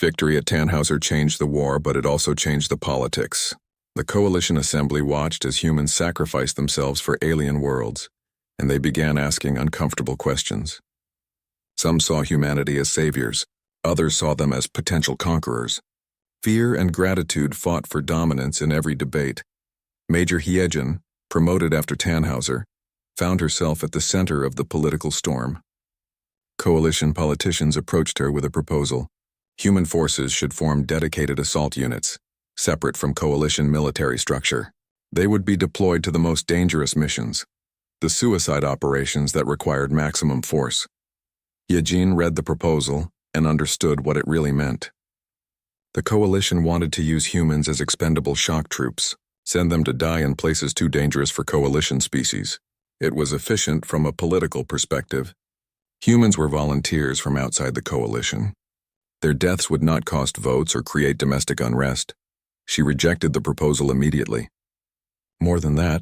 Victory at Tannhauser changed the war, but it also changed the politics. The Coalition Assembly watched as humans sacrificed themselves for alien worlds, and they began asking uncomfortable questions. Some saw humanity as saviors, others saw them as potential conquerors. Fear and gratitude fought for dominance in every debate. Major Hiejin, promoted after Tannhauser, found herself at the center of the political storm. Coalition politicians approached her with a proposal. Human forces should form dedicated assault units, separate from coalition military structure. They would be deployed to the most dangerous missions, the suicide operations that required maximum force. Hiejin read the proposal and understood what it really meant. The coalition wanted to use humans as expendable shock troops, send them to die in places too dangerous for coalition species. It was efficient from a political perspective. Humans were volunteers from outside the coalition. Their deaths would not cost votes or create domestic unrest. She rejected the proposal immediately. More than that,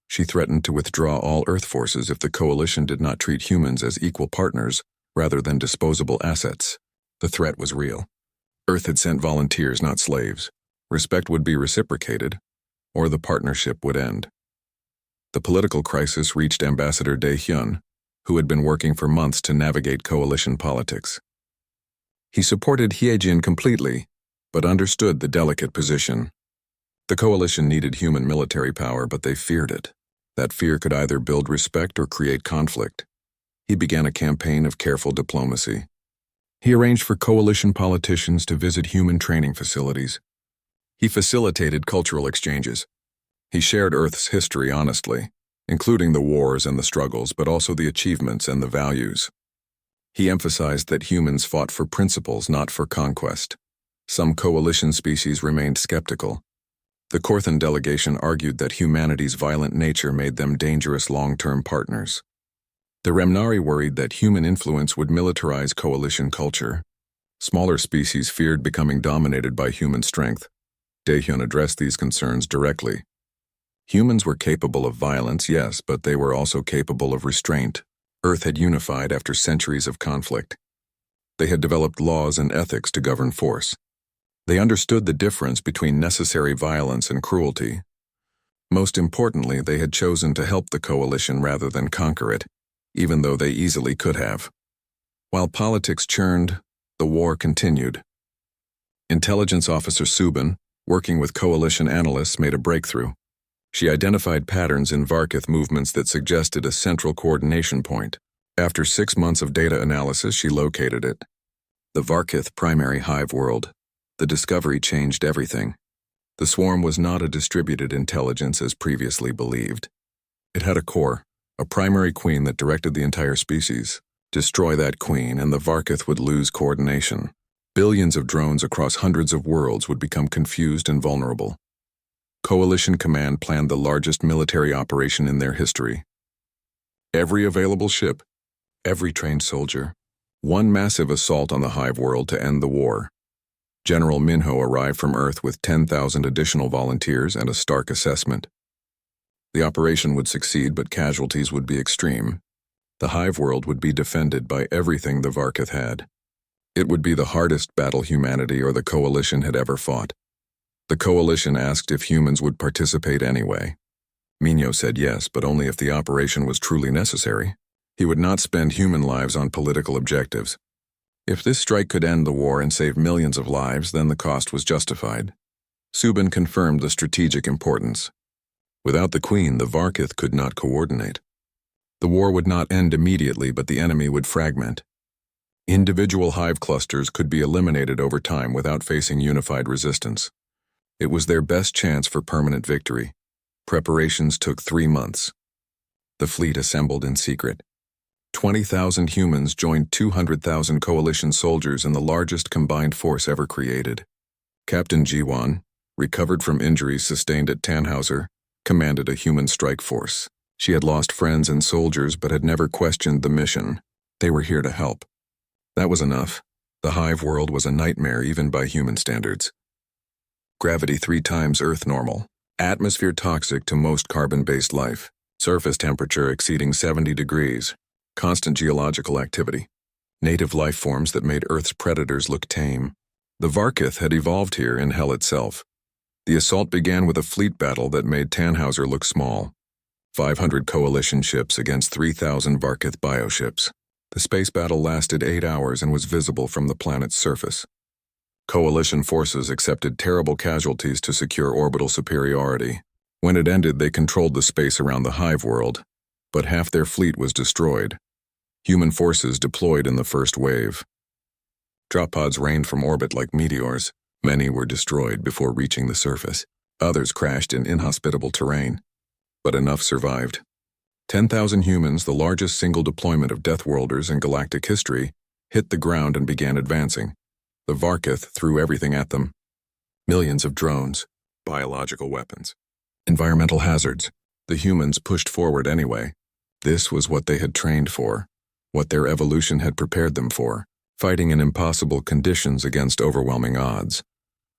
she threatened to withdraw all Earth forces if the coalition did not treat humans as equal partners rather than disposable assets. The threat was real. Earth had sent volunteers, not slaves. Respect would be reciprocated, or the partnership would end. The political crisis reached Ambassador Dae-hyun, who had been working for months to navigate coalition politics. He supported Hiejin completely, but understood the delicate position. The coalition needed human military power, but they feared it. That fear could either build respect or create conflict. He began a campaign of careful diplomacy. He arranged for coalition politicians to visit human training facilities. He facilitated cultural exchanges. He shared Earth's history honestly, including the wars and the struggles, but also the achievements and the values. He emphasized that humans fought for principles, not for conquest. Some coalition species remained skeptical. The Korthan delegation argued that humanity's violent nature made them dangerous long-term partners. The Remnari worried that human influence would militarize coalition culture. Smaller species feared becoming dominated by human strength. Dae-hyun addressed these concerns directly. Humans were capable of violence, yes, but they were also capable of restraint. Earth had unified after centuries of conflict. They had developed laws and ethics to govern force. They understood the difference between necessary violence and cruelty. Most importantly, they had chosen to help the coalition rather than conquer it, even though they easily could have. While politics churned, the war continued. Intelligence Officer Subin, working with coalition analysts, made a breakthrough. She identified patterns in Varkith movements that suggested a central coordination point. After 6 months of data analysis, she located it. The Varkith primary hive world. The discovery changed everything. The swarm was not a distributed intelligence as previously believed. It had a core, a primary queen that directed the entire species. Destroy that queen and the Varkith would lose coordination. Billions of drones across hundreds of worlds would become confused and vulnerable. Coalition Command planned the largest military operation in their history. Every available ship, every trained soldier, one massive assault on the hive world to end the war. General Minho arrived from Earth with 10,000 additional volunteers and a stark assessment. The operation would succeed, but casualties would be extreme. The hive world would be defended by everything the Varkith had. It would be the hardest battle humanity or the Coalition had ever fought. The Coalition asked if humans would participate anyway. Minho said yes, but only if the operation was truly necessary. He would not spend human lives on political objectives. If this strike could end the war and save millions of lives, then the cost was justified. Subin confirmed the strategic importance. Without the Queen, the Varkith could not coordinate. The war would not end immediately, but the enemy would fragment. Individual hive clusters could be eliminated over time without facing unified resistance. It was their best chance for permanent victory. Preparations took 3 months. The fleet assembled in secret. 20,000 humans joined 200,000 coalition soldiers in the largest combined force ever created. Captain Ji-won, recovered from injuries sustained at Tannhauser, commanded a human strike force. She had lost friends and soldiers but had never questioned the mission. They were here to help. That was enough. The hive world was a nightmare even by human standards. Gravity 3 times Earth normal. Atmosphere toxic to most carbon-based life. Surface temperature exceeding 70 degrees. Constant geological activity. Native life forms that made Earth's predators look tame. The Varkith had evolved here in Hell itself. The assault began with a fleet battle that made Tannhauser look small. 500 coalition ships against 3,000 Varkith bioships. The space battle lasted 8 hours and was visible from the planet's surface. Coalition forces accepted terrible casualties to secure orbital superiority. When it ended, they controlled the space around the Hive world, but half their fleet was destroyed. Human forces deployed in the first wave. Drop pods rained from orbit like meteors. Many were destroyed before reaching the surface. Others crashed in inhospitable terrain. But enough survived. 10,000 humans, the largest single deployment of Deathworlders in galactic history, hit the ground and began advancing. The Varkith threw everything at them. Millions of drones, biological weapons, environmental hazards. The humans pushed forward anyway. This was what they had trained for, what their evolution had prepared them for, fighting in impossible conditions against overwhelming odds.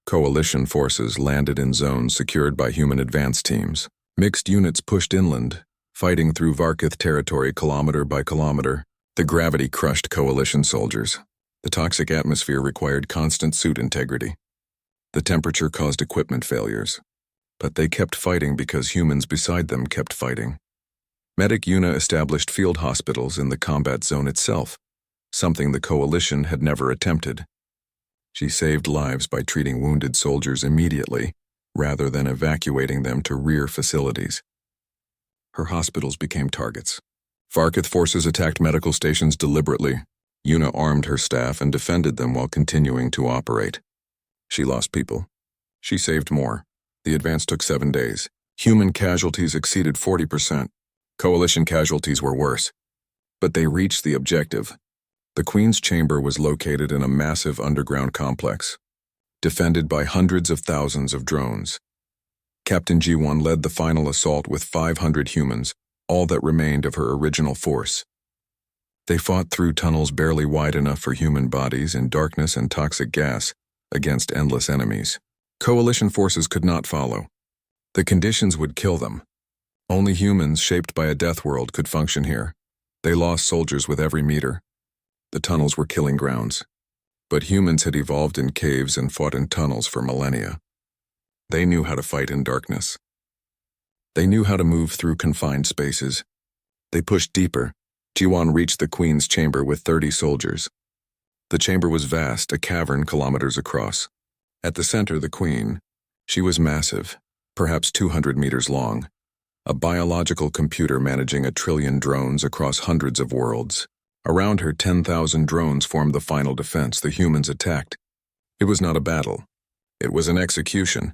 Coalition forces landed in zones secured by human advance teams. Mixed units pushed inland, fighting through Varkith territory kilometer by kilometer. The gravity crushed coalition soldiers. The toxic atmosphere required constant suit integrity. The temperature caused equipment failures. But they kept fighting because humans beside them kept fighting. Medic Una established field hospitals in the combat zone itself, something the coalition had never attempted. She saved lives by treating wounded soldiers immediately, rather than evacuating them to rear facilities. Her hospitals became targets. Varkith forces attacked medical stations deliberately. Una armed her staff and defended them while continuing to operate. She lost people. She saved more. The advance took 7 days. Human casualties exceeded 40%. Coalition casualties were worse. But they reached the objective. The Queen's Chamber was located in a massive underground complex, defended by hundreds of thousands of drones. Captain G1 led the final assault with 500 humans, all that remained of her original force. They fought through tunnels barely wide enough for human bodies in darkness and toxic gas against endless enemies. Coalition forces could not follow. The conditions would kill them. Only humans shaped by a death world could function here. They lost soldiers with every meter. The tunnels were killing grounds. But humans had evolved in caves and fought in tunnels for millennia. They knew how to fight in darkness. They knew how to move through confined spaces. They pushed deeper. Jiwan reached the Queen's Chamber with 30 soldiers. The chamber was vast, a cavern kilometers across. At the center, the Queen. She was massive, perhaps 200 meters long. A biological computer managing 1 trillion drones across hundreds of worlds. Around her, 10,000 drones formed the final defense. The humans attacked. It was not a battle. It was an execution.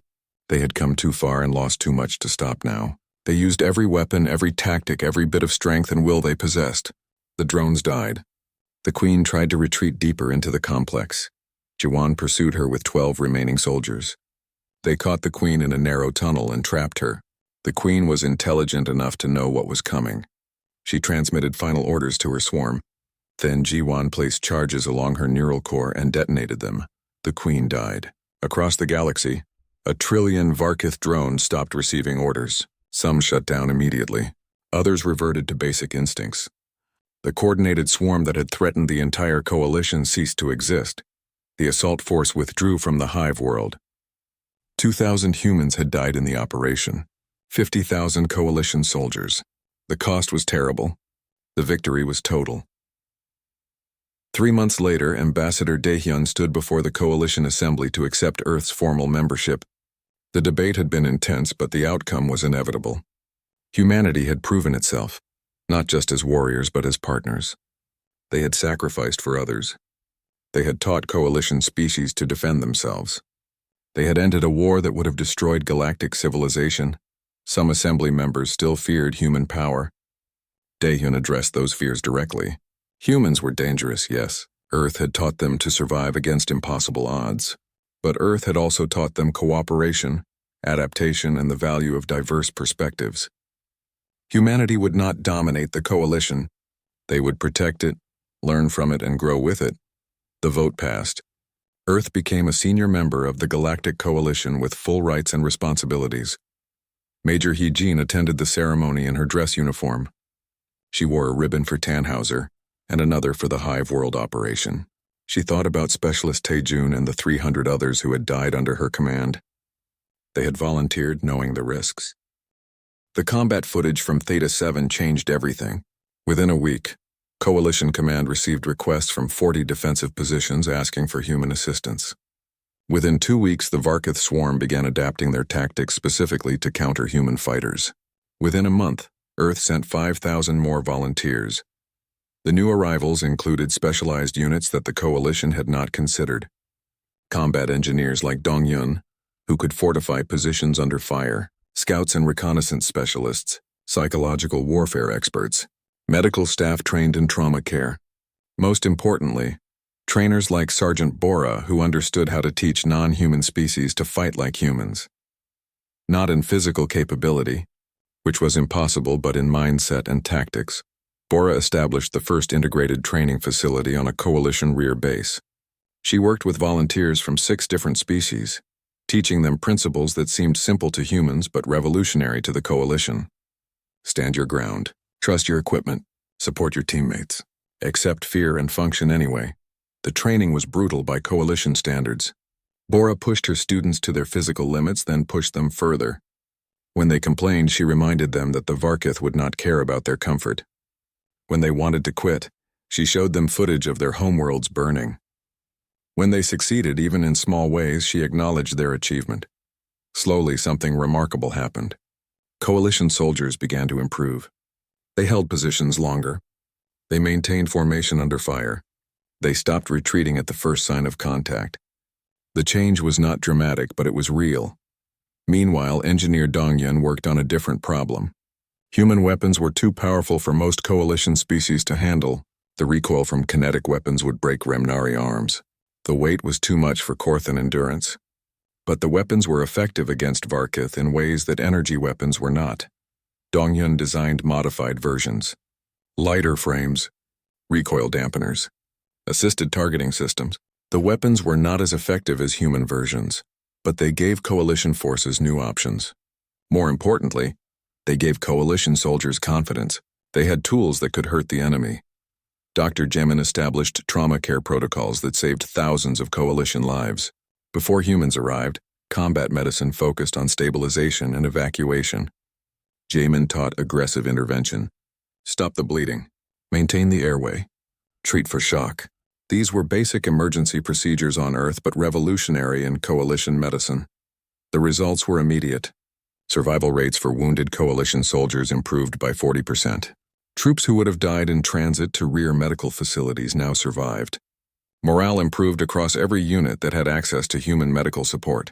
They had come too far and lost too much to stop now. They used every weapon, every tactic, every bit of strength and will they possessed. The drones died. The Queen tried to retreat deeper into the complex. Jiwan pursued her with 12 remaining soldiers. They caught the Queen in a narrow tunnel and trapped her. The Queen was intelligent enough to know what was coming. She transmitted final orders to her swarm. Then Jiwan placed charges along her neural core and detonated them. The Queen died. Across the galaxy, 1 trillion Varkith drones stopped receiving orders. Some shut down immediately. Others reverted to basic instincts. The coordinated swarm that had threatened the entire coalition ceased to exist. The assault force withdrew from the Hive world. 2,000 humans had died in the operation. 50,000 coalition soldiers. The cost was terrible. The victory was total. 3 months later, Ambassador Daehyun stood before the Coalition Assembly to accept Earth's formal membership. The debate had been intense, but the outcome was inevitable. Humanity had proven itself, not just as warriors but as partners. They had sacrificed for others. They had taught Coalition species to defend themselves. They had ended a war that would have destroyed galactic civilization. Some Assembly members still feared human power. Daehyun addressed those fears directly. Humans were dangerous, yes. Earth had taught them to survive against impossible odds. But Earth had also taught them cooperation, adaptation, and the value of diverse perspectives. Humanity would not dominate the coalition. They would protect it, learn from it, and grow with it. The vote passed. Earth became a senior member of the Galactic Coalition with full rights and responsibilities. Major Hee-jin attended the ceremony in her dress uniform. She wore a ribbon for Tannhauser and another for the Hive World operation. She thought about Specialist Taejun and the 300 others who had died under her command. They had volunteered, knowing the risks. The combat footage from Theta 7 changed everything. Within a week, Coalition Command received requests from 40 defensive positions asking for human assistance. Within 2 weeks, the Varkith swarm began adapting their tactics specifically to counter human fighters. Within a month, Earth sent 5,000 more volunteers. The new arrivals included specialized units that the Coalition had not considered. Combat engineers like Dong Yun, who could fortify positions under fire, scouts and reconnaissance specialists, psychological warfare experts, medical staff trained in trauma care. Most importantly, trainers like Sergeant Bora who understood how to teach non-human species to fight like humans. Not in physical capability, which was impossible, but in mindset and tactics. Bora established the first integrated training facility on a Coalition rear base. She worked with volunteers from 6 different species, teaching them principles that seemed simple to humans but revolutionary to the Coalition. Stand your ground, trust your equipment, support your teammates, accept fear and function anyway. The training was brutal by Coalition standards. Bora pushed her students to their physical limits, then pushed them further. When they complained, she reminded them that the Varkith would not care about their comfort. When they wanted to quit, she showed them footage of their homeworlds burning. When they succeeded, even in small ways, she acknowledged their achievement. Slowly, something remarkable happened. Coalition soldiers began to improve. They held positions longer. They maintained formation under fire. They stopped retreating at the first sign of contact. The change was not dramatic, but it was real. Meanwhile, engineer Dong Yun worked on a different problem. Human weapons were too powerful for most Coalition species to handle. The recoil from kinetic weapons would break Remnari arms. The weight was too much for Korthan endurance. But the weapons were effective against Varkith in ways that energy weapons were not. Dong Yun designed modified versions. Lighter frames, recoil dampeners, assisted targeting systems. The weapons were not as effective as human versions, but they gave Coalition forces new options. More importantly, they gave Coalition soldiers confidence. They had tools that could hurt the enemy. Dr. Jemin established trauma care protocols that saved thousands of Coalition lives. Before humans arrived, combat medicine focused on stabilization and evacuation. Jamin taught aggressive intervention. Stop the bleeding. Maintain the airway. Treat for shock. These were basic emergency procedures on Earth, but revolutionary in Coalition medicine. The results were immediate. Survival rates for wounded Coalition soldiers improved by 40%. Troops who would have died in transit to rear medical facilities now survived. Morale improved across every unit that had access to human medical support.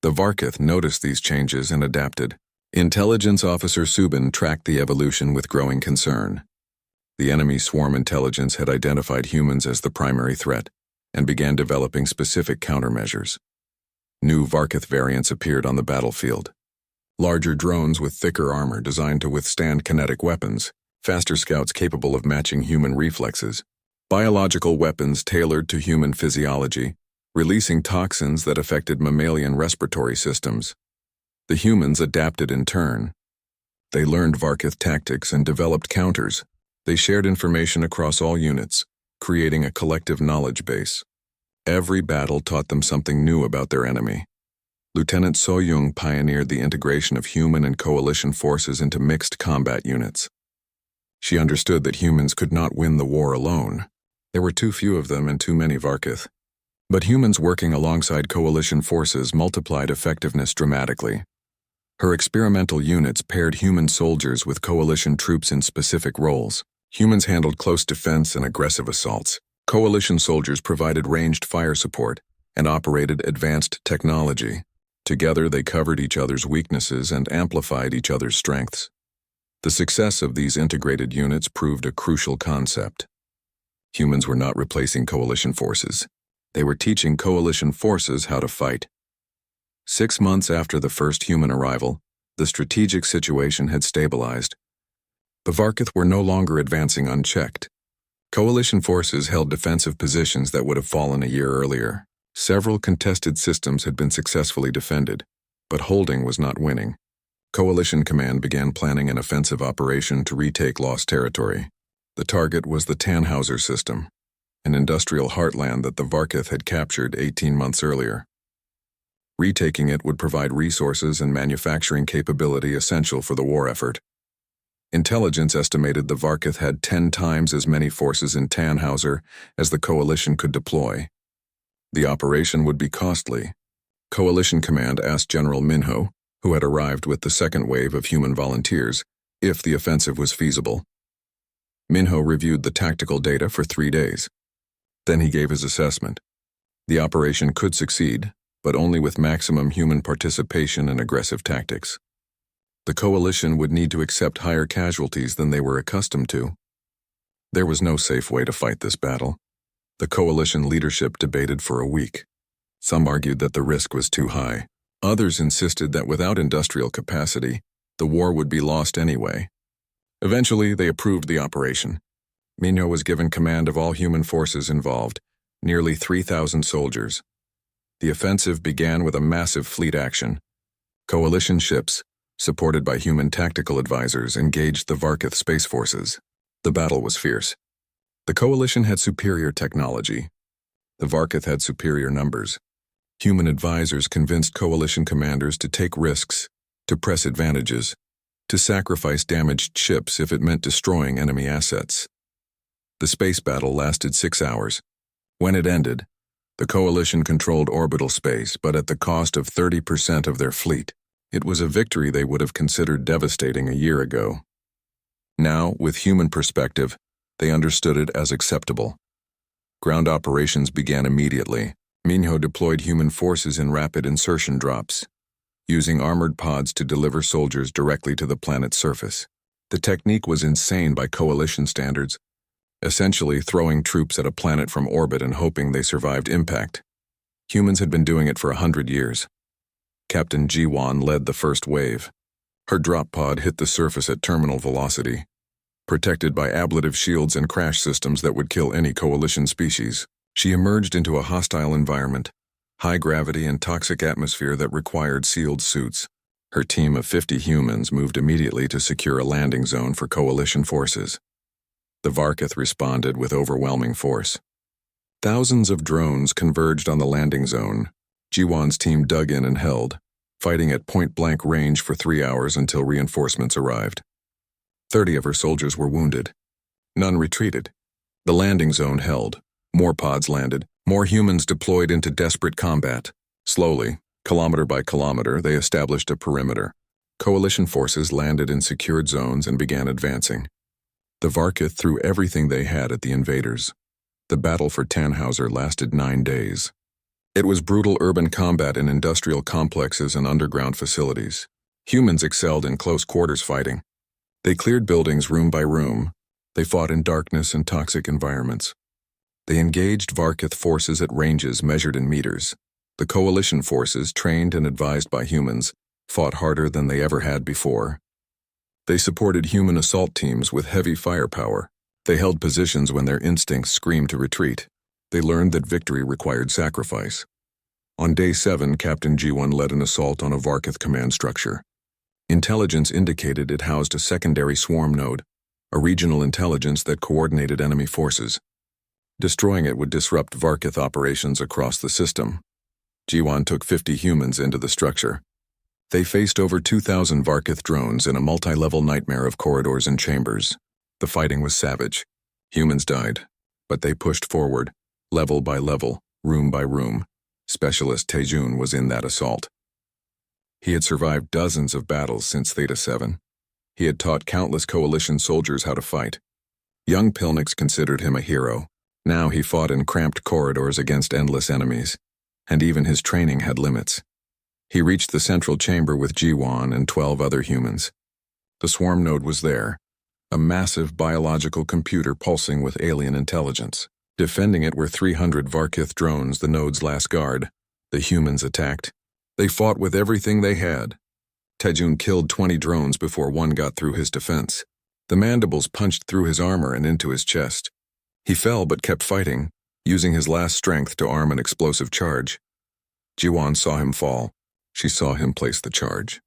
The Varkith noticed these changes and adapted. Intelligence Officer Subin tracked the evolution with growing concern. The enemy swarm intelligence had identified humans as the primary threat and began developing specific countermeasures. New Varkith variants appeared on the battlefield. Larger drones with thicker armor designed to withstand kinetic weapons, faster scouts capable of matching human reflexes, biological weapons tailored to human physiology, releasing toxins that affected mammalian respiratory systems. The humans adapted in turn. They learned Varkith tactics and developed counters. They shared information across all units, creating a collective knowledge base. Every battle taught them something new about their enemy. Lieutenant So Young pioneered the integration of human and Coalition forces into mixed combat units. She understood that humans could not win the war alone. There were too few of them and too many Varkith. But humans working alongside Coalition forces multiplied effectiveness dramatically. Her experimental units paired human soldiers with Coalition troops in specific roles. Humans handled close defense and aggressive assaults. Coalition soldiers provided ranged fire support and operated advanced technology. Together, they covered each other's weaknesses and amplified each other's strengths. The success of these integrated units proved a crucial concept. Humans were not replacing Coalition forces. They were teaching Coalition forces how to fight. 6 months after the first human arrival, the strategic situation had stabilized. The Varkith were no longer advancing unchecked. Coalition forces held defensive positions that would have fallen a year earlier. Several contested systems had been successfully defended, but holding was not winning. Coalition Command began planning an offensive operation to retake lost territory. The target was the Tannhauser system, an industrial heartland that the Varkith had captured 18 months earlier. Retaking it would provide resources and manufacturing capability essential for the war effort. Intelligence estimated the Varkith had 10 times as many forces in Tannhauser as the Coalition could deploy. The operation would be costly. Coalition Command asked General Minho, who had arrived with the second wave of human volunteers, if the offensive was feasible. Minho reviewed the tactical data for 3 days. Then he gave his assessment. The operation could succeed, but only with maximum human participation and aggressive tactics. The Coalition would need to accept higher casualties than they were accustomed to. There was no safe way to fight this battle. The Coalition leadership debated for a week. Some argued that the risk was too high. Others insisted that without industrial capacity, the war would be lost anyway. Eventually, they approved the operation. Minho was given command of all human forces involved, nearly 3,000 soldiers. The offensive began with a massive fleet action. Coalition ships, supported by human tactical advisors, engaged the Varkith space forces. The battle was fierce. The Coalition had superior technology. The Varkith had superior numbers. Human advisors convinced Coalition commanders to take risks, to press advantages, to sacrifice damaged ships if it meant destroying enemy assets. The space battle lasted 6 hours. When it ended, the Coalition controlled orbital space, but at the cost of 30% of their fleet. It was a victory they would have considered devastating a year ago. Now, with human perspective, they understood it as acceptable. Ground operations began immediately. Minho deployed human forces in rapid insertion drops, using armored pods to deliver soldiers directly to the planet's surface. The technique was insane by Coalition standards, essentially throwing troops at a planet from orbit and hoping they survived impact. Humans had been doing it for 100 years. Captain Jiwan led the first wave. Her drop pod hit the surface at terminal velocity, protected by ablative shields and crash systems that would kill any Coalition species. She emerged into a hostile environment, high gravity and toxic atmosphere that required sealed suits. Her team of 50 humans moved immediately to secure a landing zone for Coalition forces. The Varkith responded with overwhelming force. Thousands of drones converged on the landing zone. Jiwan's team dug in and held, fighting at point-blank range for 3 hours until reinforcements arrived. 30 of her soldiers were wounded. None retreated. The landing zone held. More pods landed. More humans deployed into desperate combat. Slowly, kilometer by kilometer, they established a perimeter. Coalition forces landed in secured zones and began advancing. The Varkith threw everything they had at the invaders. The battle for Tannhauser lasted 9 days. It was brutal urban combat in industrial complexes and underground facilities. Humans excelled in close quarters fighting. They cleared buildings room by room. They fought in darkness and toxic environments. They engaged Varkith forces at ranges measured in meters. The Coalition forces, trained and advised by humans, fought harder than they ever had before. They supported human assault teams with heavy firepower. They held positions when their instincts screamed to retreat. They learned that victory required sacrifice. On day 7, Captain G1 led an assault on a Varkith command structure. Intelligence indicated it housed a secondary swarm node, a regional intelligence that coordinated enemy forces. Destroying it would disrupt Varkith operations across the system. G1 took 50 humans into the structure. They faced over 2,000 Varkith drones in a multi-level nightmare of corridors and chambers. The fighting was savage. Humans died, but they pushed forward, level by level, room by room. Specialist Taejun was in that assault. He had survived dozens of battles since Theta 7. He had taught countless Coalition soldiers how to fight. Young Pilnix considered him a hero. Now he fought in cramped corridors against endless enemies, and even his training had limits. He reached the central chamber with Jiwan and 12 other humans. The swarm node was there, a massive biological computer pulsing with alien intelligence. Defending it were 300 Varkith drones, the node's last guard. The humans attacked. They fought with everything they had. Taejun killed 20 drones before one got through his defense. The mandibles punched through his armor and into his chest. He fell but kept fighting, using his last strength to arm an explosive charge. Jiwan saw him fall. She saw him place the charge.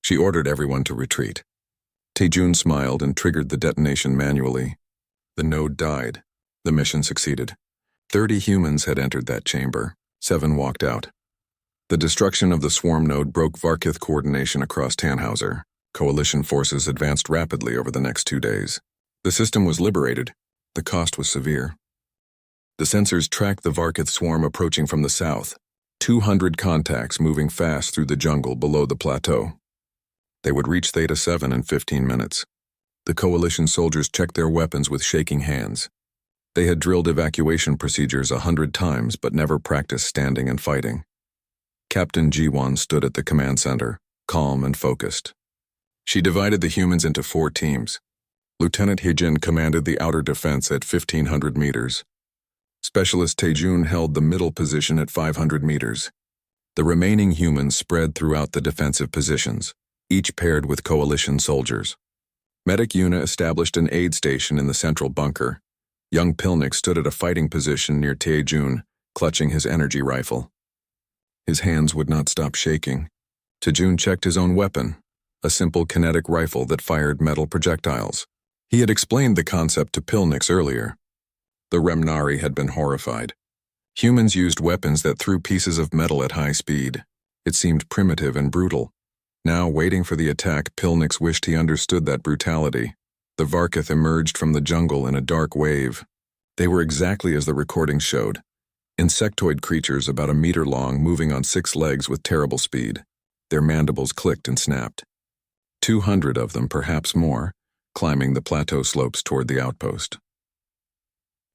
She ordered everyone to retreat. Taejun smiled and triggered the detonation manually. The node died. The mission succeeded. 30 humans had entered that chamber. 7 walked out. The destruction of the swarm node broke Varkith coordination across Tannhauser. Coalition forces advanced rapidly over the next 2 days. The system was liberated. The cost was severe. The sensors tracked the Varkith swarm approaching from the south. 200 contacts moving fast through the jungle below the plateau. They would reach Theta 7 in 15 minutes. The Coalition soldiers checked their weapons with shaking hands. They had drilled evacuation procedures 100 times but never practiced standing and fighting. Captain Ji-won stood at the command center, calm and focused. She divided the humans into 4 teams. Lieutenant Hee-jin commanded the outer defense at 1,500 meters. Specialist Tae-jun held the middle position at 500 meters. The remaining humans spread throughout the defensive positions, each paired with Coalition soldiers. Medic Yuna established an aid station in the central bunker. Young Pilnik stood at a fighting position near Tae-jun, clutching his energy rifle. His hands would not stop shaking. Tae-jun checked his own weapon, a simple kinetic rifle that fired metal projectiles. He had explained the concept to Pilnix earlier. The Remnari had been horrified. Humans used weapons that threw pieces of metal at high speed. It seemed primitive and brutal. Now, waiting for the attack, Pilnix wished he understood that brutality. The Varkith emerged from the jungle in a dark wave. They were exactly as the recording showed. Insectoid creatures about a meter long moving on 6 legs with terrible speed. Their mandibles clicked and snapped. 200 of them, perhaps more, climbing the plateau slopes toward the outpost.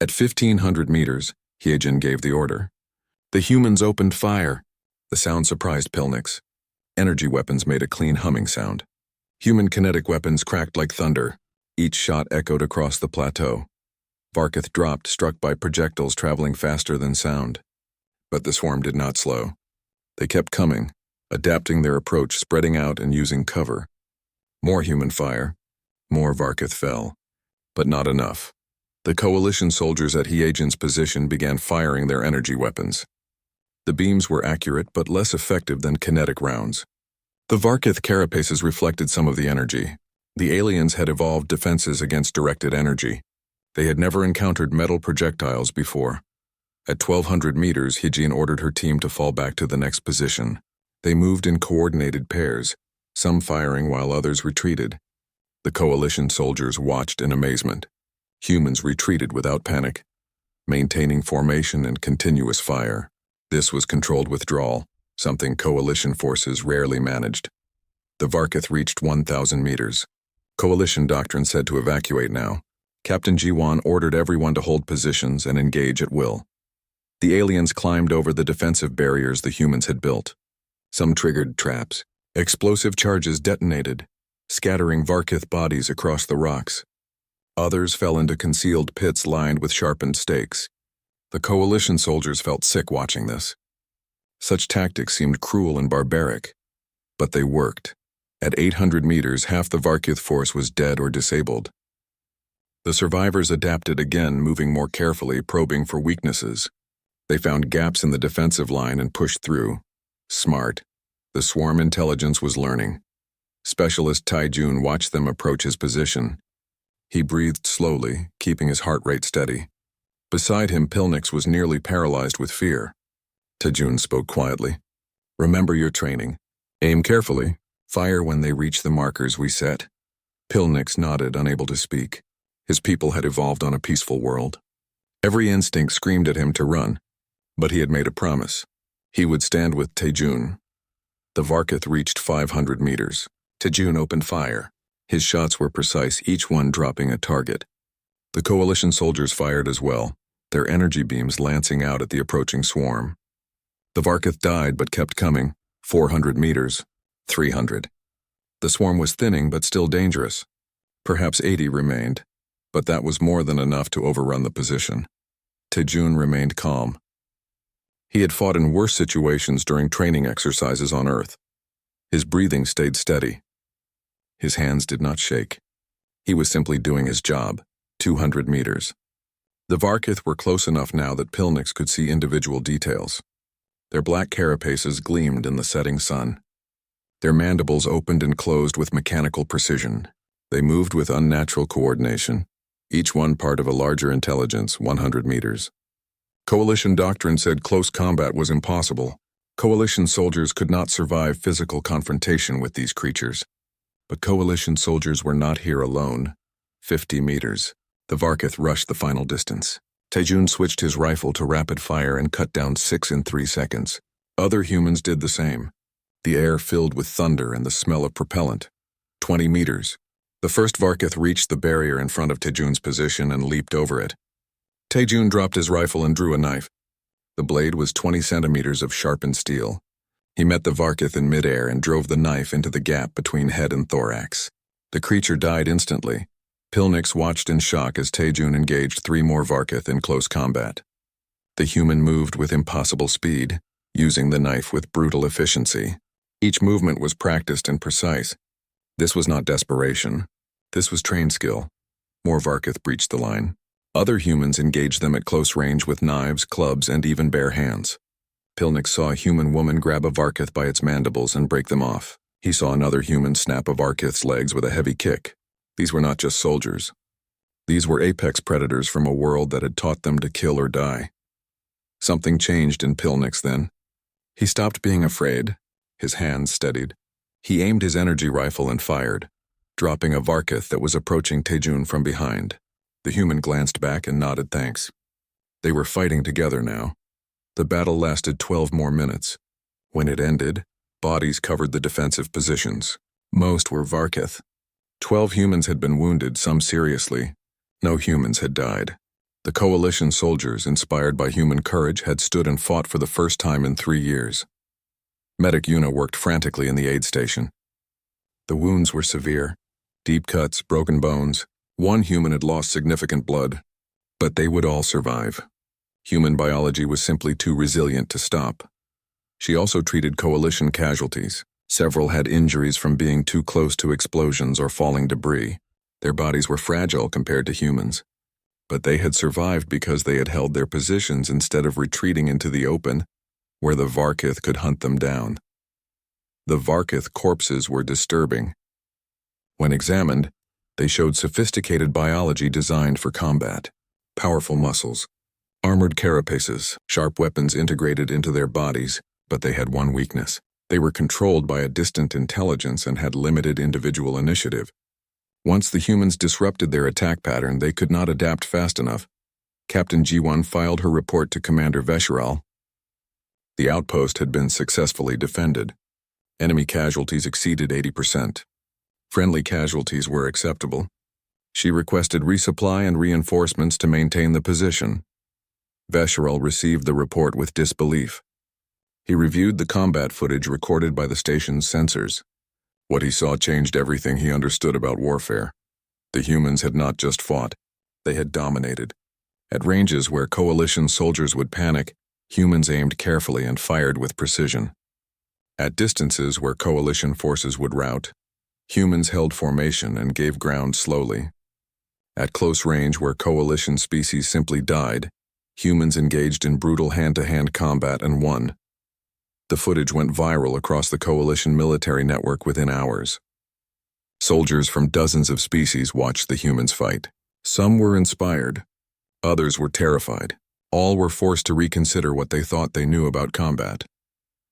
At 1,500 meters, Hee-jin gave the order. The humans opened fire. The sound surprised Pilnix. Energy weapons made a clean humming sound. Human kinetic weapons cracked like thunder. Each shot echoed across the plateau. Varkith dropped, struck by projectiles traveling faster than sound. But the swarm did not slow. They kept coming, adapting their approach, spreading out and using cover. More human fire. More Varkith fell. But not enough. The Coalition soldiers at Hee-jin's position began firing their energy weapons. The beams were accurate but less effective than kinetic rounds. The Varkith carapaces reflected some of the energy. The aliens had evolved defenses against directed energy. They had never encountered metal projectiles before. At 1,200 meters, Hee-jin ordered her team to fall back to the next position. They moved in coordinated pairs, some firing while others retreated. The Coalition soldiers watched in amazement. Humans retreated without panic, maintaining formation and continuous fire. This was controlled withdrawal, something Coalition forces rarely managed. The Varkith reached 1,000 meters. Coalition doctrine said to evacuate now. Captain Ji-won ordered everyone to hold positions and engage at will. The aliens climbed over the defensive barriers the humans had built. Some triggered traps. Explosive charges detonated, scattering Varkith bodies across the rocks. Others fell into concealed pits lined with sharpened stakes. The Coalition soldiers felt sick watching this. Such tactics seemed cruel and barbaric. But they worked. At 800 meters, half the Varkith force was dead or disabled. The survivors adapted again, moving more carefully, probing for weaknesses. They found gaps in the defensive line and pushed through. Smart. The swarm intelligence was learning. Specialist Tae-jun watched them approach his position. He breathed slowly, keeping his heart rate steady. Beside him, Pilnix was nearly paralyzed with fear. Tae-jun spoke quietly. "Remember your training. Aim carefully. Fire when they reach the markers we set." Pilnix nodded, unable to speak. His people had evolved on a peaceful world. Every instinct screamed at him to run, but he had made a promise. He would stand with Tae-jun. The Varkith reached 500 meters. Tae-jun opened fire. His shots were precise, each one dropping a target. The Coalition soldiers fired as well, their energy beams lancing out at the approaching swarm. The Varkith died but kept coming. 400 meters. 300. The swarm was thinning but still dangerous. Perhaps 80 remained, but that was more than enough to overrun the position. Tae-jun remained calm. He had fought in worse situations during training exercises on Earth. His breathing stayed steady. His hands did not shake. He was simply doing his job. 200 meters. The Varkith were close enough now that Pilnix could see individual details. Their black carapaces gleamed in the setting sun. Their mandibles opened and closed with mechanical precision. They moved with unnatural coordination, each one part of a larger intelligence, 100 meters. Coalition doctrine said close combat was impossible. Coalition soldiers could not survive physical confrontation with these creatures. But Coalition soldiers were not here alone. 50 meters. The Varkith rushed the final distance. Taejun switched his rifle to rapid fire and cut down 6 in 3 seconds. Other humans did the same. The air filled with thunder and the smell of propellant. 20 meters. The first Varkith reached the barrier in front of Taejun's position and leaped over it. Taejun dropped his rifle and drew a knife. The blade was 20 centimeters of sharpened steel. He met the Varkith in midair and drove the knife into the gap between head and thorax. The creature died instantly. Pilnix watched in shock as Taejun engaged 3 more Varkith in close combat. The human moved with impossible speed, using the knife with brutal efficiency. Each movement was practiced and precise. This was not desperation. This was trained skill. More Varkith breached the line. Other humans engaged them at close range with knives, clubs, and even bare hands. Pilnix saw a human woman grab a Varkith by its mandibles and break them off. He saw another human snap a Varkith's legs with a heavy kick. These were not just soldiers. These were apex predators from a world that had taught them to kill or die. Something changed in Pilnix then. He stopped being afraid. His hands steadied. He aimed his energy rifle and fired, dropping a Varkith that was approaching Taejun from behind. The human glanced back and nodded thanks. They were fighting together now. The battle lasted 12 more minutes. When it ended, bodies covered the defensive positions. Most were Varkith. 12 humans had been wounded, some seriously. No humans had died. The coalition soldiers, inspired by human courage, had stood and fought for the first time in 3 years. Medic Yuna worked frantically in the aid station. The wounds were severe. Deep cuts, broken bones. One human had lost significant blood. But they would all survive. Human biology was simply too resilient to stop. She also treated coalition casualties. Several had injuries from being too close to explosions or falling debris. Their bodies were fragile compared to humans. But they had survived because they had held their positions instead of retreating into the open, where the Varkith could hunt them down. The Varkith corpses were disturbing. When examined, they showed sophisticated biology designed for combat. Powerful muscles, armored carapaces, sharp weapons integrated into their bodies, but they had one weakness. They were controlled by a distant intelligence and had limited individual initiative. Once the humans disrupted their attack pattern, they could not adapt fast enough. Captain G1 filed her report to Commander Vesheral. The outpost had been successfully defended. Enemy casualties exceeded 80%. Friendly casualties were acceptable. She requested resupply and reinforcements to maintain the position. Vesheral received the report with disbelief. He reviewed the combat footage recorded by the station's sensors. What he saw changed everything he understood about warfare. The humans had not just fought, they had dominated. At ranges where coalition soldiers would panic, humans aimed carefully and fired with precision. At distances where coalition forces would rout, humans held formation and gave ground slowly. At close range where coalition species simply died, humans engaged in brutal hand-to-hand combat and won. The footage went viral across the coalition military network within hours. Soldiers from dozens of species watched the humans fight. Some were inspired. Others were terrified. All were forced to reconsider what they thought they knew about combat.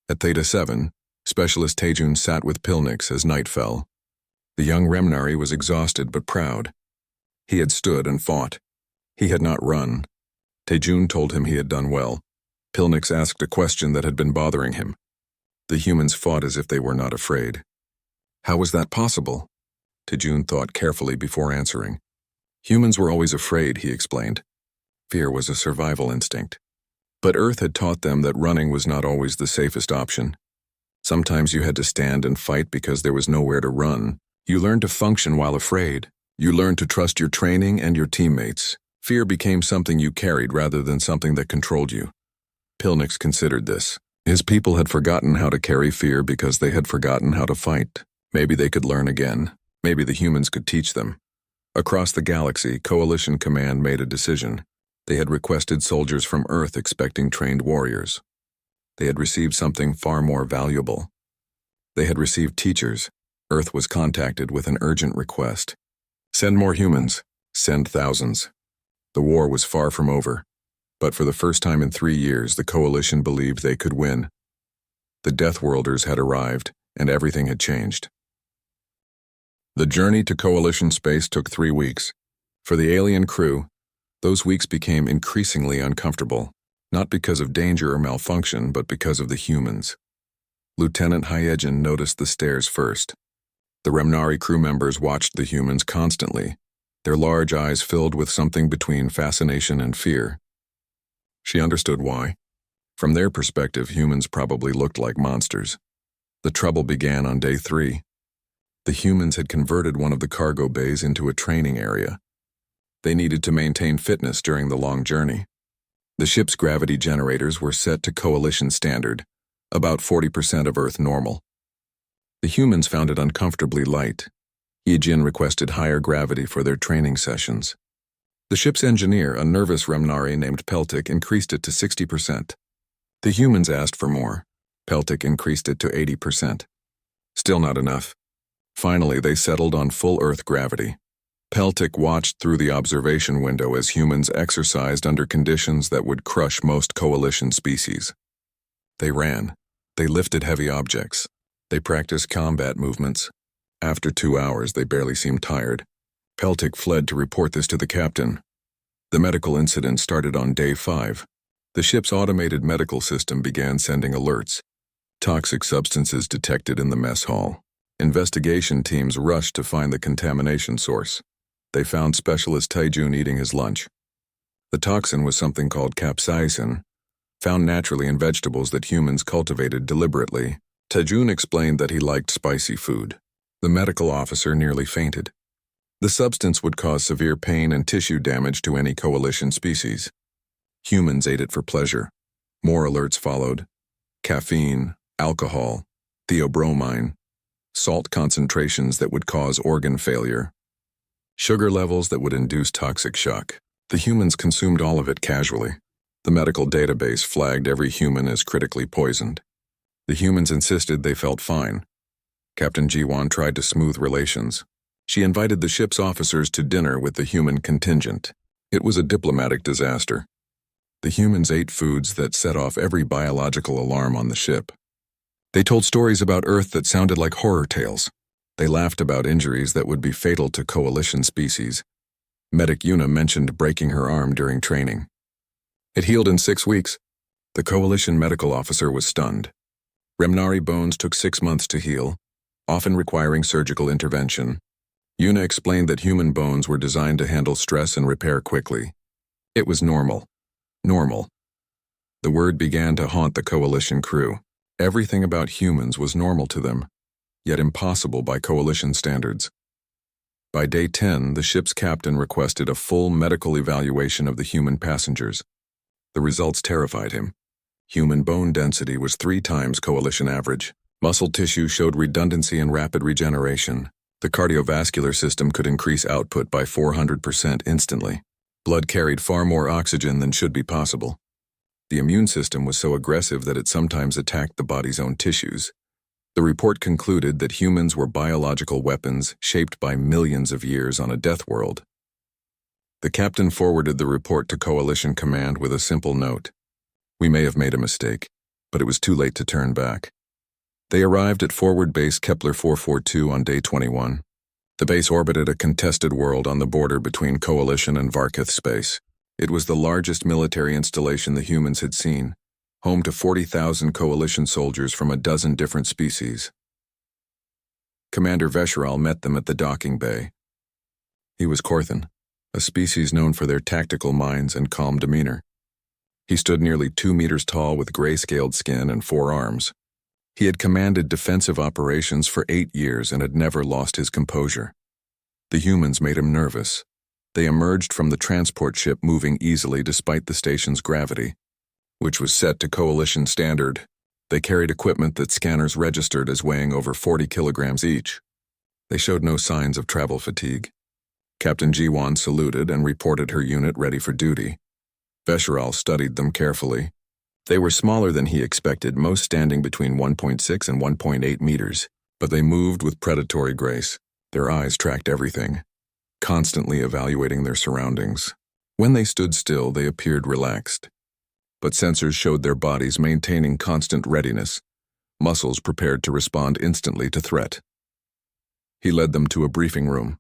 At Theta 7, Specialist Taejun sat with Pilnix as night fell. The young Remnari was exhausted but proud. He had stood and fought. He had not run. Taejun told him he had done well. Pilnix asked a question that had been bothering him. The humans fought as if they were not afraid. How was that possible? Taejun thought carefully before answering. Humans were always afraid, he explained. Fear was a survival instinct. But Earth had taught them that running was not always the safest option. Sometimes you had to stand and fight because there was nowhere to run. You learned to function while afraid. You learned to trust your training and your teammates. Fear became something you carried rather than something that controlled you. Pilnix considered this. His people had forgotten how to carry fear because they had forgotten how to fight. Maybe they could learn again. Maybe the humans could teach them. Across the galaxy, Coalition Command made a decision. They had requested soldiers from Earth expecting trained warriors. They had received something far more valuable. They had received teachers. Earth was contacted with an urgent request. Send more humans. Send thousands. The war was far from over. But for the first time in 3 years, the Coalition believed they could win. The Deathworlders had arrived, and everything had changed. The journey to Coalition space took 3 weeks. For the alien crew, those weeks became increasingly uncomfortable, not because of danger or malfunction, but because of the humans. Lieutenant Hyegen noticed the stares first. The Remnari crew members watched the humans constantly, their large eyes filled with something between fascination and fear. She understood why. From their perspective, humans probably looked like monsters. The trouble began on day 3. The humans had converted one of the cargo bays into a training area. They needed to maintain fitness during the long journey. The ship's gravity generators were set to Coalition standard, about 40% of Earth normal. The humans found it uncomfortably light. Hyegen requested higher gravity for their training sessions. The ship's engineer, a nervous Remnari named Peltic, increased it to 60%. The humans asked for more. Peltic increased it to 80%. Still not enough. Finally, they settled on full Earth gravity. Peltic watched through the observation window as humans exercised under conditions that would crush most Coalition species. They ran. They lifted heavy objects. They practiced combat movements. After 2 hours, they barely seemed tired. Peltic fled to report this to the captain. The medical incident started on day 5. The ship's automated medical system began sending alerts. Toxic substances detected in the mess hall. Investigation teams rushed to find the contamination source. They found Specialist Taijun eating his lunch. The toxin was something called capsaicin, found naturally in vegetables that humans cultivated deliberately. Taijun explained that he liked spicy food. The medical officer nearly fainted. The substance would cause severe pain and tissue damage to any Coalition species. Humans ate it for pleasure. More alerts followed. Caffeine, alcohol, theobromine, salt concentrations that would cause organ failure, sugar levels that would induce toxic shock. The humans consumed all of it casually. The medical database flagged every human as critically poisoned. The humans insisted they felt fine. Captain Jiwan tried to smooth relations. She invited the ship's officers to dinner with the human contingent. It was a diplomatic disaster. The humans ate foods that set off every biological alarm on the ship. They told stories about Earth that sounded like horror tales. They laughed about injuries that would be fatal to Coalition species. Medic Yuna mentioned breaking her arm during training. It healed in 6 weeks. The Coalition medical officer was stunned. Remnari bones took 6 months to heal, often requiring surgical intervention. Yuna explained that human bones were designed to handle stress and repair quickly. It was normal. Normal. The word began to haunt the Coalition crew. Everything about humans was normal to them, yet impossible by Coalition standards. By day 10, the ship's captain requested a full medical evaluation of the human passengers. The results terrified him. Human bone density was 3 times Coalition average. Muscle tissue showed redundancy and rapid regeneration. The cardiovascular system could increase output by 400% instantly. Blood carried far more oxygen than should be possible. The immune system was so aggressive that it sometimes attacked the body's own tissues. The report concluded that humans were biological weapons shaped by millions of years on a death world. The captain forwarded the report to Coalition Command with a simple note. We may have made a mistake, but it was too late to turn back. They arrived at Forward Base Kepler 442 on day 21. The base orbited a contested world on the border between Coalition and Varkith space. It was the largest military installation the humans had seen, home to 40,000 Coalition soldiers from a dozen different species. Commander Vesheral met them at the docking bay. He was Korthan, a species known for their tactical minds and calm demeanor. He stood nearly 2 meters tall with gray-scaled skin and 4 arms. He had commanded defensive operations for 8 years and had never lost his composure. The humans made him nervous. They emerged from the transport ship moving easily despite the station's gravity, which was set to Coalition standard. They carried equipment that scanners registered as weighing over 40 kilograms each. They showed no signs of travel fatigue. Captain Jiwan saluted and reported her unit ready for duty. Vesheral studied them carefully. They were smaller than he expected, most standing between 1.6 and 1.8 meters, but they moved with predatory grace. Their eyes tracked everything, constantly evaluating their surroundings. When they stood still, they appeared relaxed. but sensors showed their bodies maintaining constant readiness, muscles prepared to respond instantly to threat. He led them to a briefing room.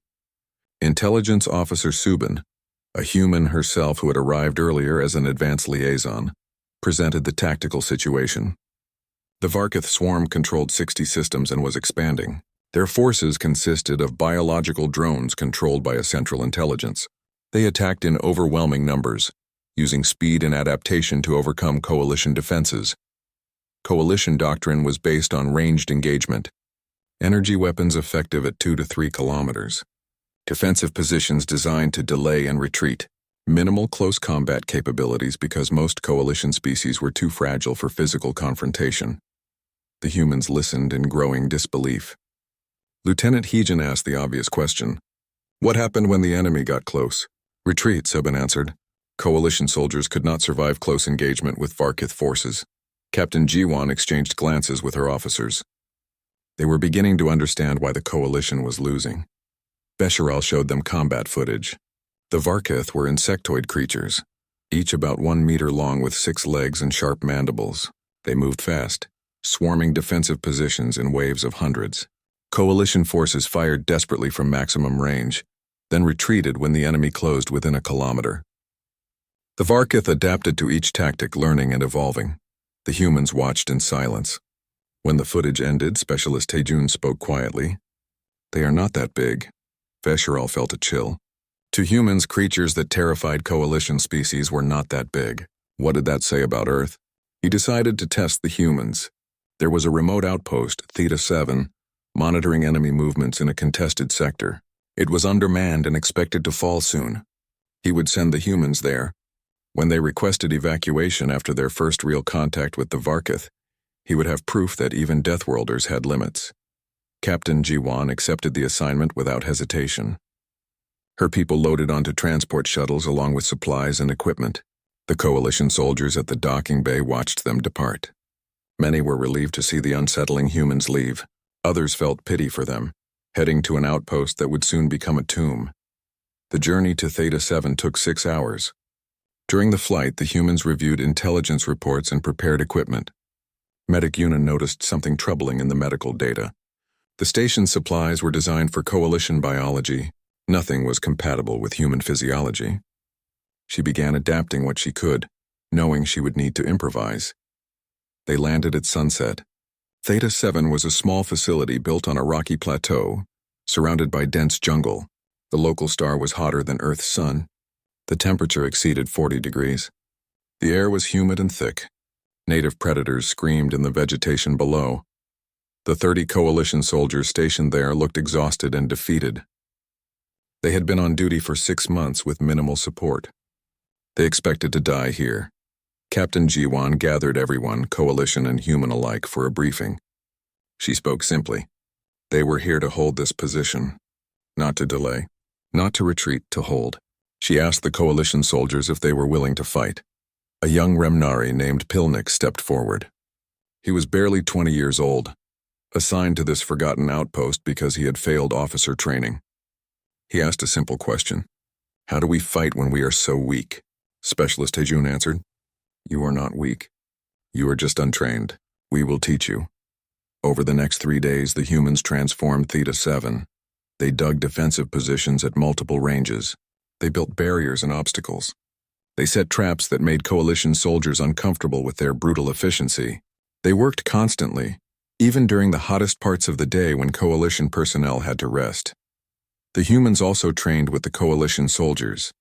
Intelligence Officer Subin, a human herself who had arrived earlier as an advanced liaison, presented the tactical situation. The Varkith swarm controlled 60 systems and was expanding. Their forces consisted of biological drones controlled by a central intelligence. They attacked in overwhelming numbers, using speed and adaptation to overcome coalition defenses. Coalition doctrine was based on ranged engagement. Energy weapons effective at 2 to 3 kilometers. Defensive positions designed to delay and retreat. Minimal close combat capabilities because most coalition species were too fragile for physical confrontation. The humans listened in growing disbelief. Lieutenant Heejan asked the obvious question. What happened when the enemy got close? Retreat, Subin answered. Coalition soldiers could not survive close engagement with Varkith forces. Captain Jiwan exchanged glances with her officers. They were beginning to understand why the coalition was losing. Besharal showed them combat footage. The Varkith were insectoid creatures, each about 1 meter long with 6 legs and sharp mandibles. They moved fast, swarming defensive positions in waves of hundreds. Coalition forces fired desperately from maximum range, then retreated when the enemy closed within a kilometer. The Varkith adapted to each tactic, learning and evolving. The humans watched in silence. When the footage ended, Specialist Taejun spoke quietly. They are not that big. Vesheral felt a chill. To humans, creatures that terrified coalition species were not that big. What did that say about Earth? He decided to test the humans. There was a remote outpost, Theta 7, monitoring enemy movements in a contested sector. It was undermanned and expected to fall soon. He would send the humans there. When they requested evacuation after their first real contact with the Varkith, he would have proof that even Deathworlders had limits. Captain Jiwan accepted the assignment without hesitation. Her people loaded onto transport shuttles along with supplies and equipment. The coalition soldiers at the docking bay watched them depart. Many were relieved to see the unsettling humans leave. Others felt pity for them, heading to an outpost that would soon become a tomb. The journey to Theta 7 took 6 hours. During the flight, the humans reviewed intelligence reports and prepared equipment. Medic Yuna noticed something troubling in the medical data. The station's supplies were designed for coalition biology. Nothing was compatible with human physiology. She began adapting what she could, knowing she would need to improvise. They landed at sunset. Theta 7 was a small facility built on a rocky plateau, surrounded by dense jungle. The local star was hotter than Earth's sun. The temperature exceeded 40 degrees. The air was humid and thick. Native predators screamed in the vegetation below. The 30 coalition soldiers stationed there looked exhausted and defeated. They had been on duty for 6 months with minimal support. They expected to die here. Captain Jiwan gathered everyone, coalition and human alike, for a briefing. She spoke simply. They were here to hold this position, not to delay, not to retreat, to hold. She asked the coalition soldiers if they were willing to fight. A young Remnari named Pilnik stepped forward. He was barely 20 years old, assigned to this forgotten outpost because he had failed officer training. He asked a simple question. How do we fight when we are so weak? Specialist Taejun answered. You are not weak. You are just untrained. We will teach you. Over the next 3 days, the humans transformed Theta 7. They dug defensive positions at multiple ranges. They built barriers and obstacles. They set traps that made coalition soldiers uncomfortable with their brutal efficiency. They worked constantly, even during the hottest parts of the day when coalition personnel had to rest. The humans also trained with the coalition soldiers.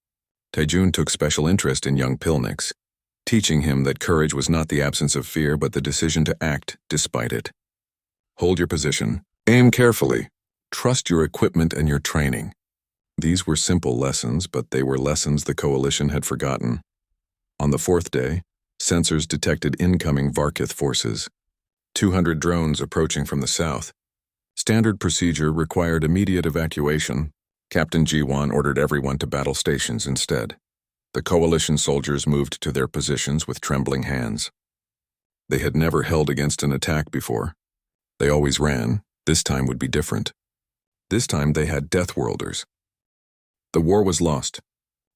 Taejun took special interest in young Pilnix, teaching him that courage was not the absence of fear but the decision to act despite it. Hold your position. Aim carefully. Trust your equipment and your training. These were simple lessons, but they were lessons the coalition had forgotten. On the 4th day, sensors detected incoming Varkith forces. 200 drones approaching from the south. Standard procedure required immediate evacuation. Captain Jiwan ordered everyone to battle stations instead. The coalition soldiers moved to their positions with trembling hands. They had never held against an attack before. They always ran. This time would be different. This time they had Deathworlders. The war was lost.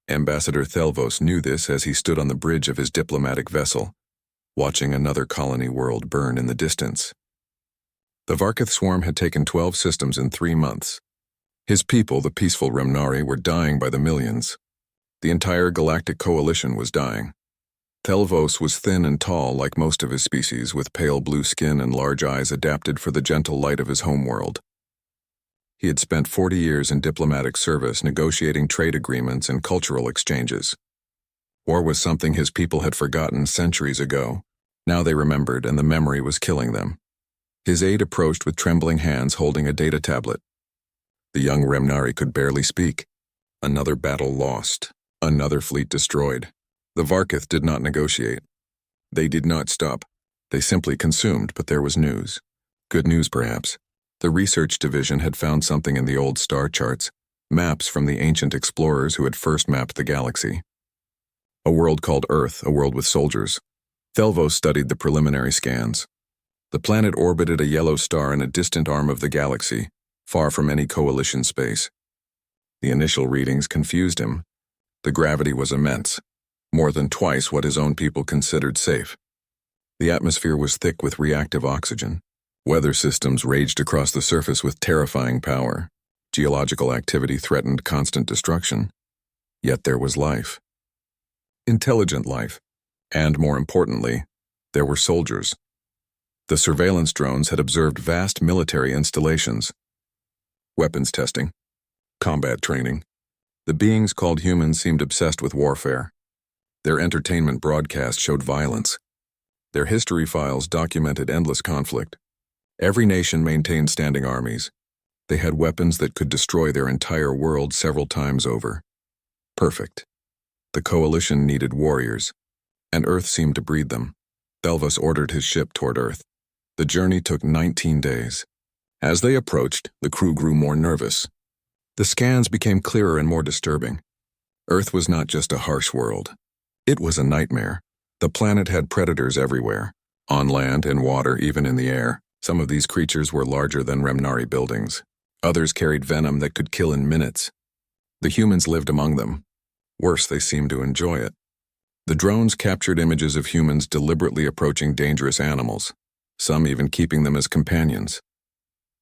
Ambassador Thelvos knew this as he stood on the bridge of his diplomatic vessel, watching another colony world burn in the distance. The Varkith swarm had taken 12 systems in 3 months. His people, the peaceful Remnari, were dying by the millions. The entire galactic coalition was dying. Thelvos was thin and tall like most of his species, with pale blue skin and large eyes adapted for the gentle light of his homeworld. He had spent 40 years in diplomatic service negotiating trade agreements and cultural exchanges. War was something his people had forgotten centuries ago. Now they remembered, and the memory was killing them. His aide approached with trembling hands holding a data tablet. The young Remnari could barely speak. Another battle lost. Another fleet destroyed. The Varkith did not negotiate. They did not stop. They simply consumed, but there was news. Good news, perhaps. The research division had found something in the old star charts, maps from the ancient explorers who had first mapped the galaxy. A world called Earth, a world with soldiers. Thelvos studied the preliminary scans. The planet orbited a yellow star in a distant arm of the galaxy, far from any coalition space. The initial readings confused him. The gravity was immense, more than twice what his own people considered safe. The atmosphere was thick with reactive oxygen. Weather systems raged across the surface with terrifying power. Geological activity threatened constant destruction. Yet there was life. Intelligent life. And more importantly, there were soldiers. The surveillance drones had observed vast military installations. Weapons testing. Combat training. The beings called humans seemed obsessed with warfare. Their entertainment broadcast showed violence. Their history files documented endless conflict. Every nation maintained standing armies. They had weapons that could destroy their entire world several times over. Perfect. The coalition needed warriors, and Earth seemed to breed them. Thelvos ordered his ship toward Earth. The journey took 19 days. As they approached, the crew grew more nervous. The scans became clearer and more disturbing. Earth was not just a harsh world. It was a nightmare. The planet had predators everywhere, on land, in water, even in the air. Some of these creatures were larger than Remnari buildings. Others carried venom that could kill in minutes. The humans lived among them. Worse, they seemed to enjoy it. The drones captured images of humans deliberately approaching dangerous animals, some even keeping them as companions.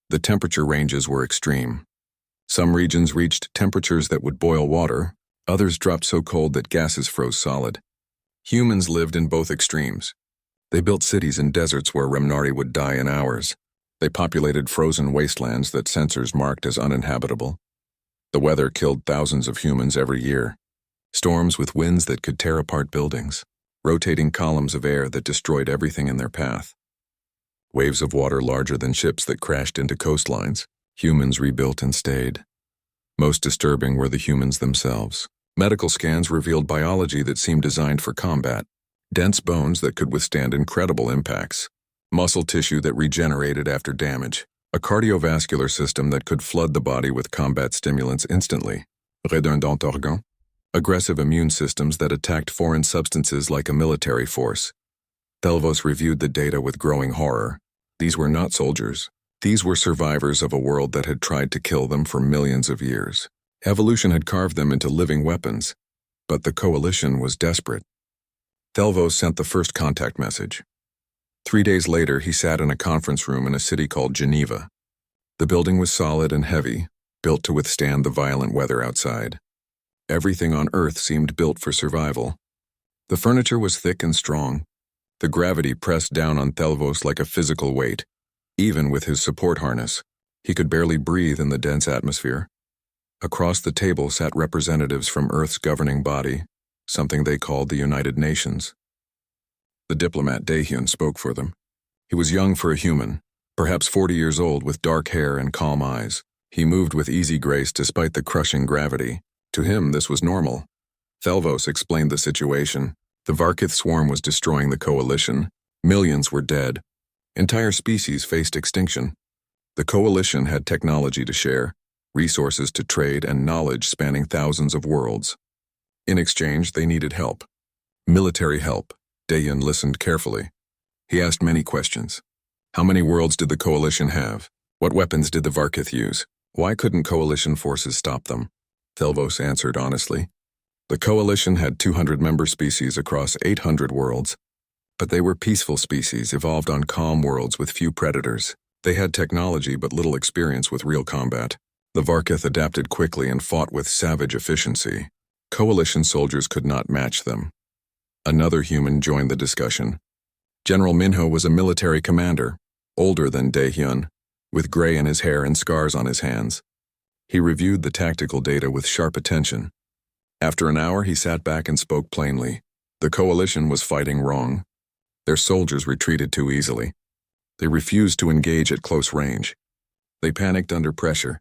The temperature ranges were extreme. Some regions reached temperatures that would boil water, others dropped so cold that gases froze solid. Humans lived in both extremes. They built cities in deserts where Remnari would die in hours. They populated frozen wastelands that sensors marked as uninhabitable. The weather killed thousands of humans every year. Storms with winds that could tear apart buildings, rotating columns of air that destroyed everything in their path. Waves of water larger than ships that crashed into coastlines. Humans rebuilt and stayed. Most disturbing were the humans themselves. Medical scans revealed biology that seemed designed for combat. Dense bones that could withstand incredible impacts. Muscle tissue that regenerated after damage. A cardiovascular system that could flood the body with combat stimulants instantly. Redundant organ. Aggressive immune systems that attacked foreign substances like a military force. Thelvos reviewed the data with growing horror. These were not soldiers. These were survivors of a world that had tried to kill them for millions of years. Evolution had carved them into living weapons, but the coalition was desperate. Thelvos sent the first contact message. 3 days later, he sat in a conference room in a city called Geneva. The building was solid and heavy, built to withstand the violent weather outside. Everything on Earth seemed built for survival. The furniture was thick and strong. The gravity pressed down on Thelvos like a physical weight. Even with his support harness, he could barely breathe in the dense atmosphere. Across the table sat representatives from Earth's governing body, something they called the United Nations. The diplomat Dahyun spoke for them. He was young for a human, perhaps 40 years old, with dark hair and calm eyes. He moved with easy grace despite the crushing gravity. To him, this was normal. Thelvos explained the situation. The Varkith swarm was destroying the coalition. Millions were dead. Entire species faced extinction. The coalition had technology to share, resources to trade, and knowledge spanning thousands of worlds. In exchange, they needed help. Military help. Dahyun listened carefully. He asked many questions. How many worlds did the coalition have? What weapons did the Varkith use? Why couldn't coalition forces stop them? Thelvos answered honestly. The coalition had 200 member species across 800 worlds, but they were peaceful species evolved on calm worlds with few predators. They had technology but little experience with real combat. The Varkith adapted quickly and fought with savage efficiency. Coalition soldiers could not match them. Another human joined the discussion. General Minho was a military commander, older than Daehyun, with gray in his hair and scars on his hands. He reviewed the tactical data with sharp attention. After an hour, he sat back and spoke plainly. The coalition was fighting wrong. Their soldiers retreated too easily. They refused to engage at close range. They panicked under pressure.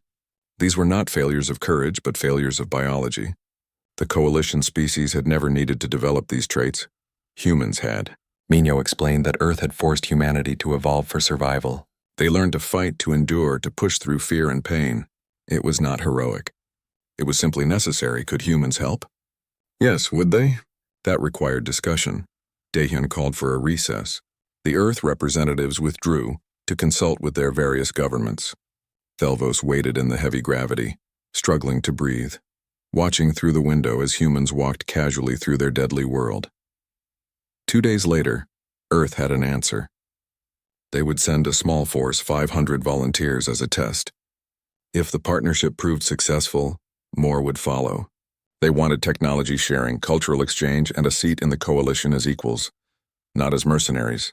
These were not failures of courage, but failures of biology. The coalition species had never needed to develop these traits. Humans had. Minho explained that Earth had forced humanity to evolve for survival. They learned to fight, to endure, to push through fear and pain. It was not heroic. It was simply necessary. Could humans help? Yes, would they? That required discussion. Daehyun called for a recess. The Earth representatives withdrew to consult with their various governments. Thelvos waited in the heavy gravity, struggling to breathe, watching through the window as humans walked casually through their deadly world. 2 days later, Earth had an answer. They would send a small force, 500 volunteers, as a test. If the partnership proved successful, more would follow. They wanted technology sharing, cultural exchange, and a seat in the coalition as equals, not as mercenaries.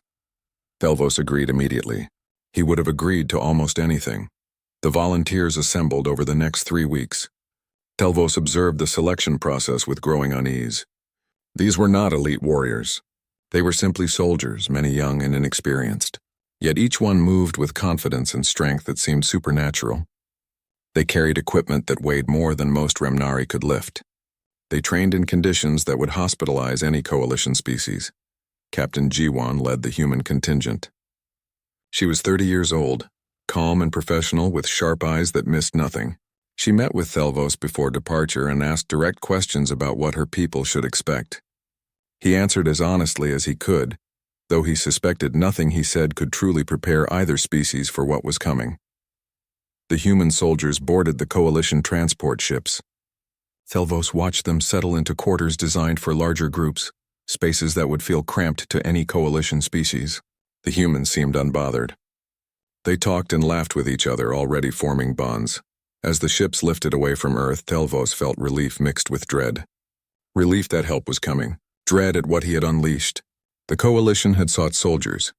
Thelvos agreed immediately. He would have agreed to almost anything. The volunteers assembled over the next 3 weeks. Thelvos observed the selection process with growing unease. These were not elite warriors. They were simply soldiers, many young and inexperienced. Yet each one moved with confidence and strength that seemed supernatural. They carried equipment that weighed more than most Remnari could lift. They trained in conditions that would hospitalize any coalition species. Captain Jiwon led the human contingent. She was 30 years old, calm and professional with sharp eyes that missed nothing. She met with Thelvos before departure and asked direct questions about what her people should expect. He answered as honestly as he could, though he suspected nothing he said could truly prepare either species for what was coming. The human soldiers boarded the coalition transport ships. Thelvos watched them settle into quarters designed for larger groups, spaces that would feel cramped to any coalition species. The humans seemed unbothered. They talked and laughed with each other, already forming bonds. As the ships lifted away from Earth, Thelvos felt relief mixed with dread. Relief that help was coming. Dread at what he had unleashed. The coalition had sought soldiers.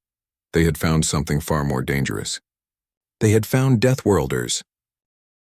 They had found something far more dangerous. They had found Deathworlders,